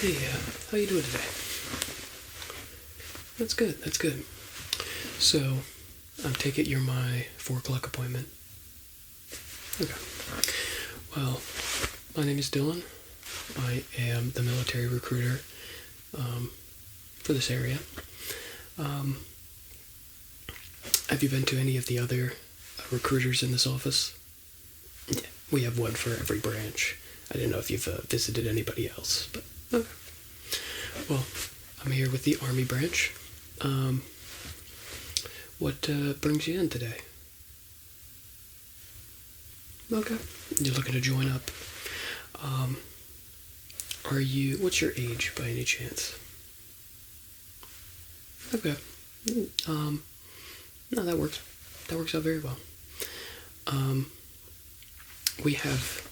Hey, how you doing today? That's good. So, I take it you're my 4 o'clock appointment? Okay. Well, my name is Dylan. I am the military recruiter for this area. Have you been to any of the other recruiters in this office? Yeah, we have one for every branch. I didn't know if you've visited anybody else, but okay. Well, I'm here with the Army branch. What brings you in today? Okay, you're looking to join up. What's your age by any chance? Okay. No, that works. That works out very well. We have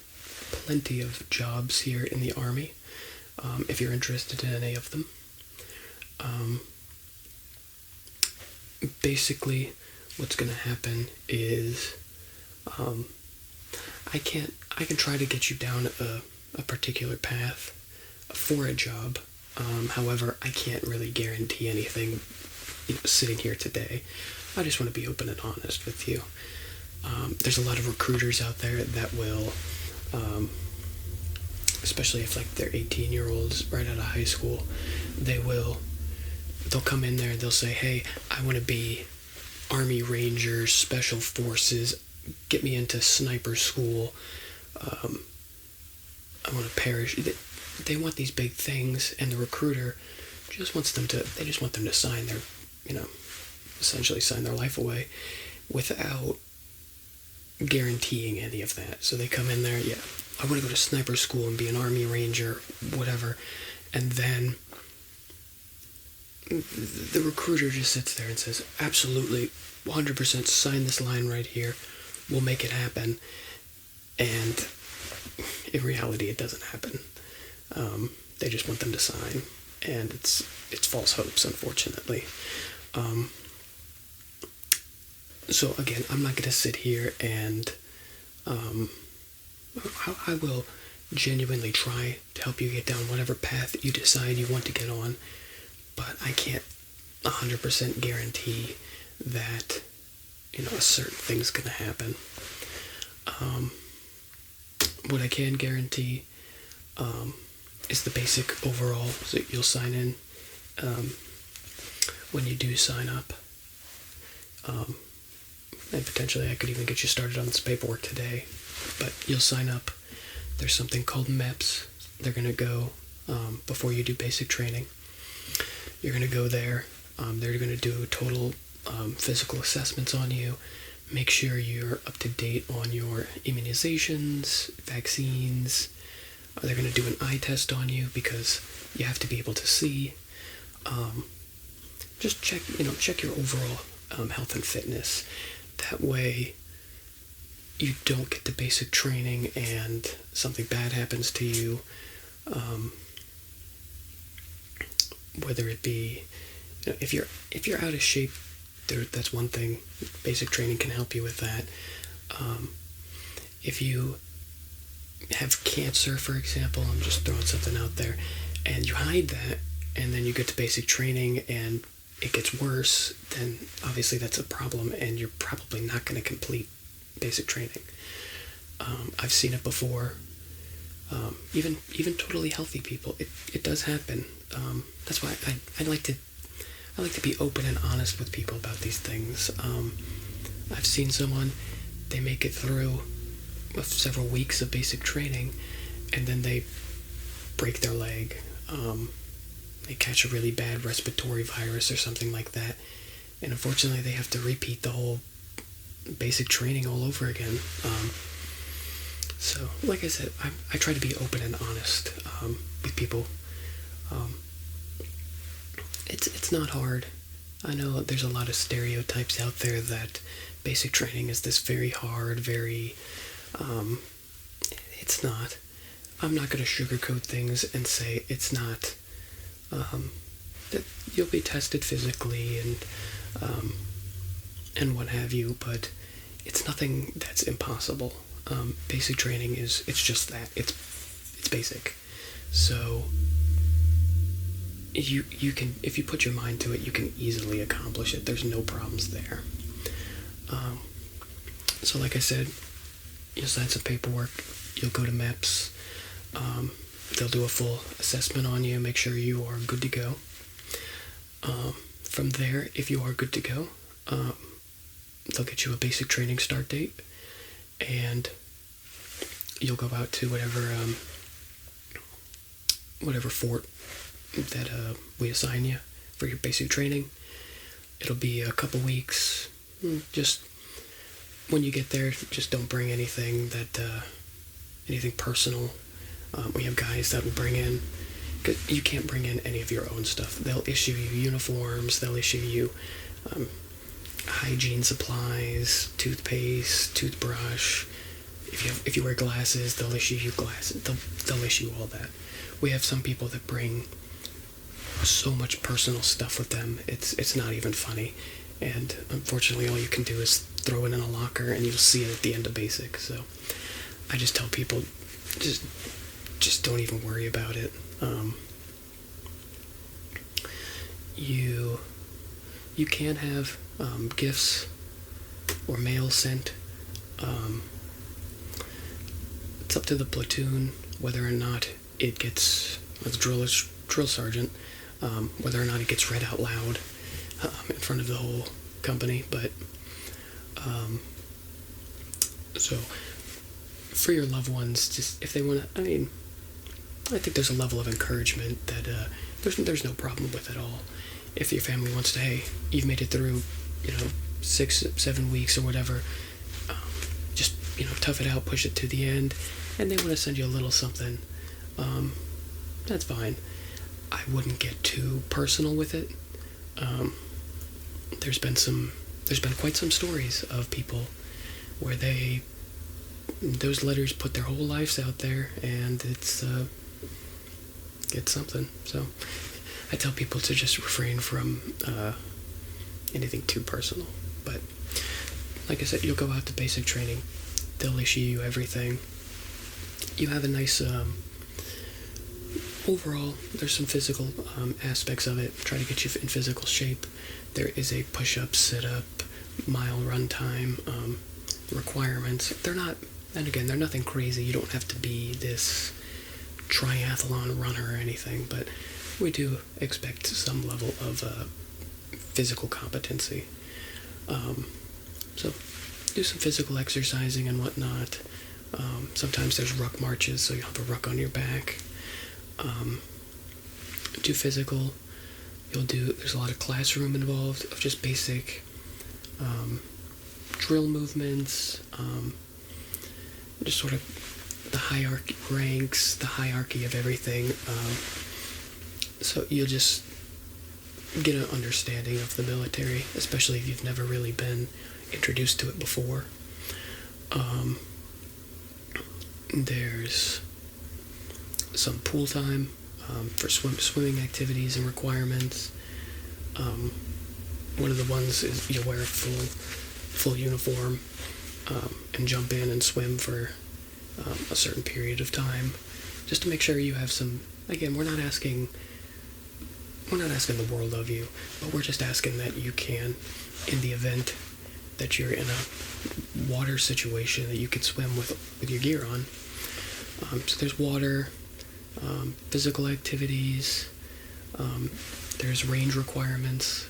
plenty of jobs here in the Army, if you're interested in any of them. Basically, what's going to happen is, I can try to get you down a particular path for a job. However, I can't really guarantee anything, sitting here today. I just want to be open and honest with you. There's a lot of recruiters out there that will, especially if they're 18-year-olds right out of high school, they'll come in there and they'll say, hey, I want to be Army Rangers, Special Forces, get me into sniper school, I want to parachute. They want these big things, and the recruiter just want them to sign their, essentially sign their life away without guaranteeing any of that. So they come in there, I want to go to sniper school and be an Army Ranger, whatever, and then the recruiter just sits there and says, absolutely, 100% sign this line right here, we'll make it happen, and in reality it doesn't happen. They just want them to sign, and it's false hopes, unfortunately. So again, I'm not going to sit here and I will genuinely try to help you get down whatever path you decide you want to get on, but I can't 100% guarantee that a certain thing's going to happen. What I can guarantee is the basic overall, so you'll sign in when you do sign up. And potentially I could even get you started on this paperwork today, but you'll sign up. There's something called MEPS. They're going to go, before you do basic training, you're going to go there. They're going to do total physical assessments on you, make sure you're up to date on your immunizations, vaccines. They're going to do an eye test on you because you have to be able to see. Just check your overall health and fitness. That way you don't get to basic training and something bad happens to you. Whether it be, if you're out of shape, that's one thing. Basic training can help you with that. If you have cancer, for example, I'm just throwing something out there, and you hide that, and then you get to basic training and it gets worse, then obviously that's a problem, and you're probably not going to complete basic training. I've seen it before. Even totally healthy people, it does happen. That's why I like to be open and honest with people about these things. I've seen someone, they make it through several weeks of basic training, and then they break their leg. They catch a really bad respiratory virus or something like that, and unfortunately they have to repeat the whole basic training all over again. So, like I said, I try to be open and honest with people. It's not hard. I know there's a lot of stereotypes out there that basic training is this very hard, it's not. I'm not going to sugarcoat things and say it's not. That you'll be tested physically and what have you, but it's nothing that's impossible. Basic training it's just that. It's basic. So you can, if you put your mind to it, you can easily accomplish it. There's no problems there. So like I said, you'll sign some paperwork, you'll go to MEPS, they'll do a full assessment on you, make sure you are good to go. From there, if you are good to go, they'll get you a basic training start date, and you'll go out to whatever fort that we assign you for your basic training. It'll be a couple weeks. Just when you get there, just don't bring anything personal. We have guys that will bring in, cause you can't bring in any of your own stuff. They'll issue you uniforms, they'll issue you hygiene supplies, toothpaste, toothbrush. If you wear glasses, they'll issue you glasses. They'll issue all that. We have some people that bring so much personal stuff with them, it's not even funny. And unfortunately, all you can do is throw it in a locker, and you'll see it at the end of basic. So I just tell people, just don't even worry about it. You can have gifts or mail sent. It's up to the platoon whether or not it gets, as drill sergeant, whether or not it gets read out loud in front of the whole company. But so for your loved ones, just if they want to, I think there's a level of encouragement that there's no problem with at all. If your family wants to, hey, you've made it through, 6-7 weeks or whatever, just tough it out, push it to the end, and they want to send you a little something, that's fine. I wouldn't get too personal with it. There's been quite some stories of people where those letters put their whole lives out there, and it's something. So I tell people to just refrain from anything too personal. But like I said, you'll go out to basic training. They'll issue you everything. You have a nice overall, there's some physical aspects of it. Try to get you in physical shape. There is a push-up, sit-up, mile run time requirements. They're nothing crazy. You don't have to be this triathlon runner or anything, but we do expect some level of physical competency. So do some physical exercising and whatnot. Sometimes there's ruck marches, so you'll have a ruck on your back. Do physical. There's a lot of classroom involved of just basic drill movements, just sort of the hierarchy ranks, the hierarchy of everything. So you'll just get an understanding of the military, especially if you've never really been introduced to it before. There's some pool time for swimming activities and requirements. One of the ones is you'll wear a full uniform and jump in and swim for a certain period of time, just to make sure you have some. Again, we're not asking the world of you, but we're just asking that you can, in the event that you're in a water situation, that you could swim with your gear on. So there's water, physical activities, there's range requirements.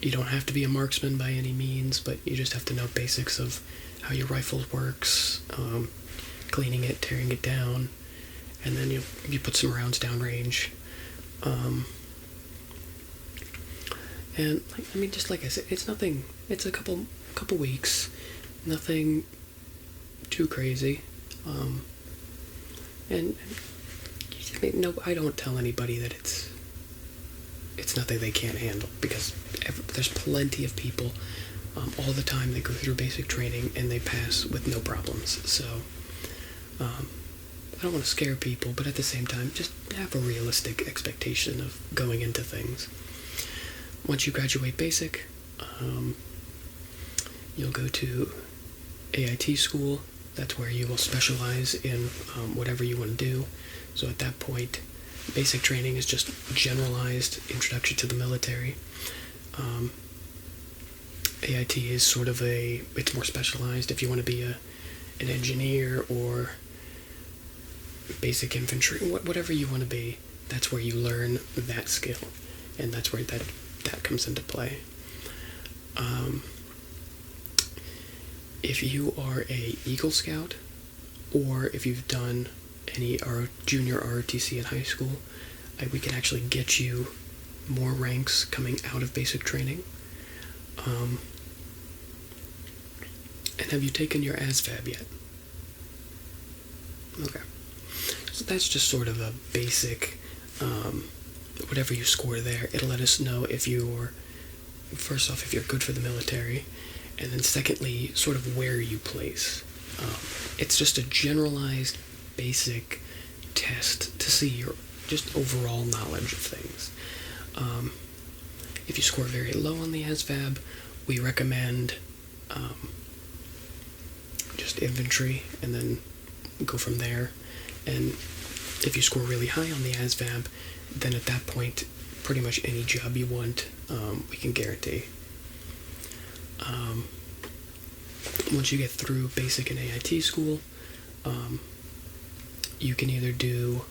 You don't have to be a marksman by any means, but you just have to know basics of how your rifle works, cleaning it, tearing it down, and then you put some rounds down range. And just like I said, it's nothing. It's a couple weeks, nothing too crazy. And no, I don't tell anybody that it's nothing they can't handle, because there's plenty of people all the time that go through basic training and they pass with no problems. So I don't want to scare people, but at the same time, just have a realistic expectation of going into things. Once you graduate basic, you'll go to AIT school. That's where you will specialize in whatever you want to do. So at that point, Basic training is just generalized introduction to the military. AIT is sort of it's more specialized. If you want to be an engineer or basic infantry, whatever you want to be, that's where you learn that skill, and that's where that comes into play. If you are a Eagle Scout, or if you've done any junior ROTC in high school, we can actually get you more ranks coming out of basic training. And have you taken your ASVAB yet? Okay. So that's just sort of a basic, whatever you score there, it'll let us know if you're, first off, if you're good for the military, and then secondly, sort of where you place. It's just a generalized, basic test to see your just overall knowledge of things. If you score very low on the ASVAB, we recommend just infantry, and then go from there. And if you score really high on the ASVAB, then at that point, pretty much any job you want, we can guarantee. Once you get through basic and AIT school, you can either do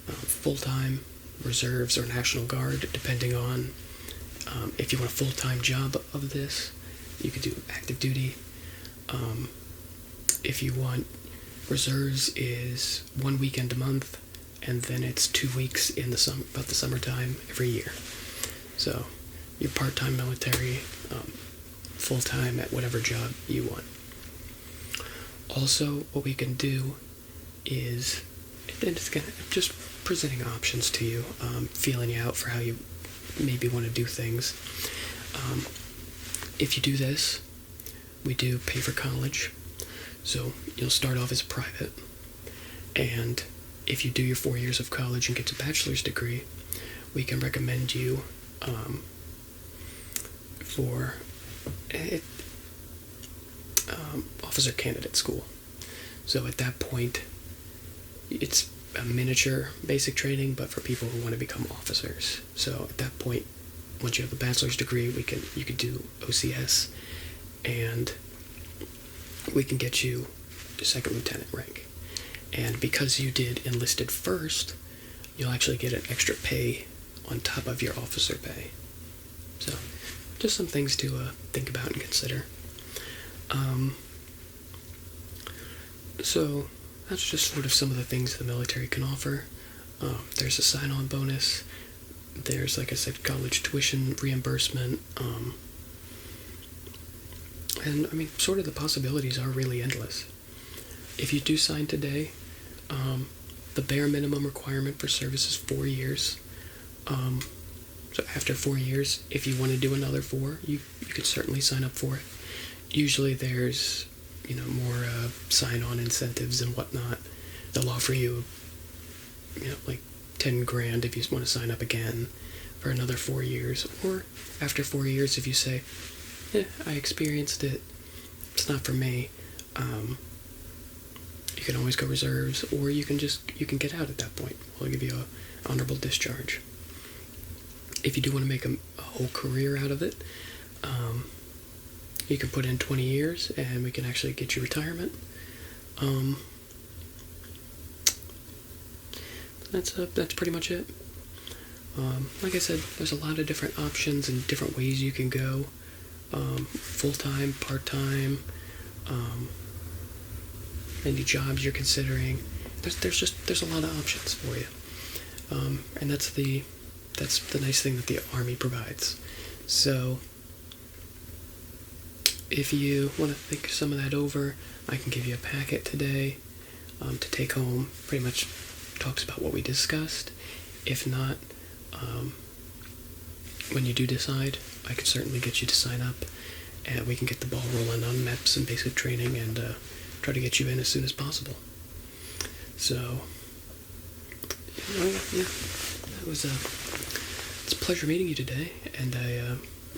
full-time, reserves, or National Guard, depending on if you want a full-time job of this. You could do active duty. If you want, reserves is 1 weekend a month, and then it's 2 weeks in about the summertime every year. So you're part-time military, full-time at whatever job you want. Also, what we can do is, and it's just presenting options to you, feeling you out for how you maybe want to do things. If you do this, we do pay for college. So you'll start off as a private, and if you do your 4 years of college and get a bachelor's degree, we can recommend you for officer candidate school. So at that point, it's a miniature basic training, but for people who want to become officers. So at that point, once you have a bachelor's degree, you can do OCS, and we can get you to second lieutenant rank. And because you did enlisted first, you'll actually get an extra pay on top of your officer pay. So just some things to think about and consider. So that's just sort of some of the things the military can offer. There's a sign-on bonus. There's, like I said, college tuition reimbursement. And, I mean, sort of the possibilities are really endless. If you do sign today, the bare minimum requirement for service is 4 years. So after 4 years, if you want to do another 4, you could certainly sign up for it. Usually there's, more sign-on incentives and whatnot. They'll offer you, like $10,000 if you want to sign up again for another 4 years. Or after 4 years, if you say, I experienced it, it's not for me, you can always go reserves, or you can get out at that point. We'll give you a honorable discharge. If you do want to make a whole career out of it, you can put in 20 years, and we can actually get you retirement. That's pretty much it. Like I said, there's a lot of different options and different ways you can go. Full-time, part-time, any jobs you're considering. There's a lot of options for you. And that's the nice thing that the Army provides. So if you want to think some of that over, I can give you a packet today to take home. Pretty much talks about what we discussed. If not, when you do decide, I could certainly get you to sign up, and we can get the ball rolling on MEPS and basic training, and try to get you in as soon as possible. So, that was it's a pleasure meeting you today, and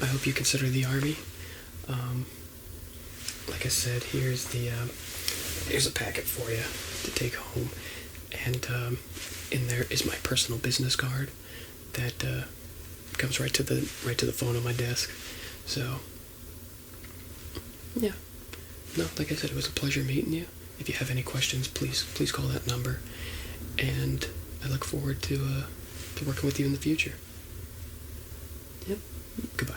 I hope you consider the Army. Like I said, here's a packet for you to take home. And in there is my personal business card that comes right to the phone on my desk. So yeah, no, like I said, it was a pleasure meeting you. If you have any questions, please call that number, and I look forward to working with you in the future. Yep. Goodbye.